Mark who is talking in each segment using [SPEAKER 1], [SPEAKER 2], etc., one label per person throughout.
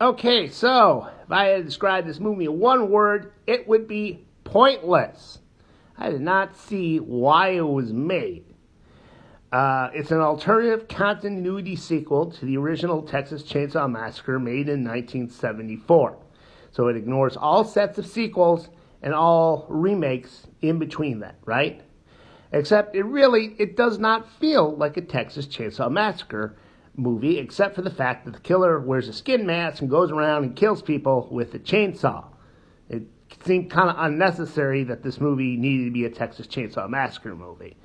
[SPEAKER 1] Okay, so if I had to describe this movie in one word, it would be pointless. I did not see why it was made. It's an alternative continuity sequel to the original Texas Chainsaw Massacre made in 1974. So it ignores all sets of sequels and all remakes in between that, right? Except it does not feel like a Texas Chainsaw Massacre movie, except for the fact that the killer wears a skin mask and goes around and kills people with a chainsaw. It seemed kind of unnecessary that this movie needed to be a Texas Chainsaw Massacre movie.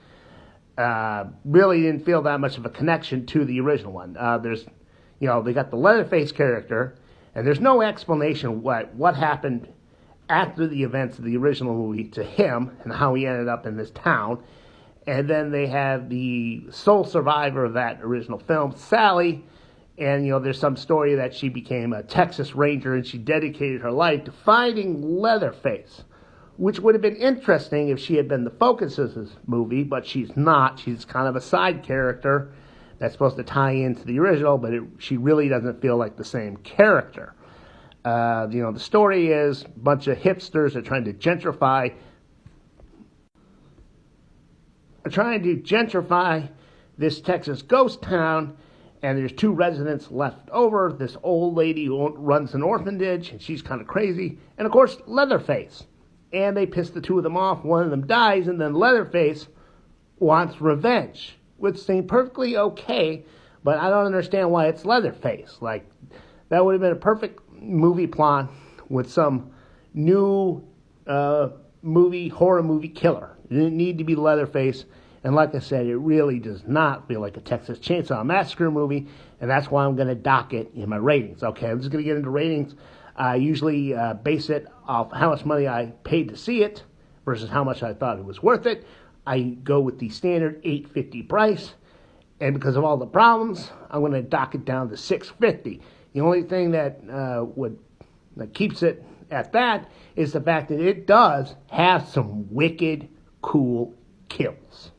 [SPEAKER 1] Really didn't feel that much of a connection to the original one. They got the Leatherface character, and there's no explanation what happened after the events of the original movie to him and how he ended up in this town. And then they have the sole survivor of that original film, Sally, and there's some story that she became a Texas Ranger and she dedicated her life to finding Leatherface, which would have been interesting if she had been the focus of this movie, but she's not. She's kind of a side character that's supposed to tie into the original, but she really doesn't feel like the same character. The story is a bunch of hipsters are trying to gentrify this Texas ghost town, and there's two residents left over. This old lady who runs an orphanage, and she's kind of crazy, and of course Leatherface. And they piss the two of them off. One of them dies, and then Leatherface wants revenge, which seemed perfectly okay, but I don't understand why it's Leatherface. Like, that would have been a perfect movie plot with some new horror movie killer. It didn't need to be Leatherface, and like I said, it really does not feel like a Texas Chainsaw Massacre movie, and that's why I'm going to dock it in my ratings. Okay, I'm just going to get into ratings. I usually base it off how much money I paid to see it versus how much I thought it was worth it. I go with the standard $8.50 price, and because of all the problems, I'm going to dock it down to $6.50. The only thing that keeps it at that is the fact that it does have some wicked cool kills.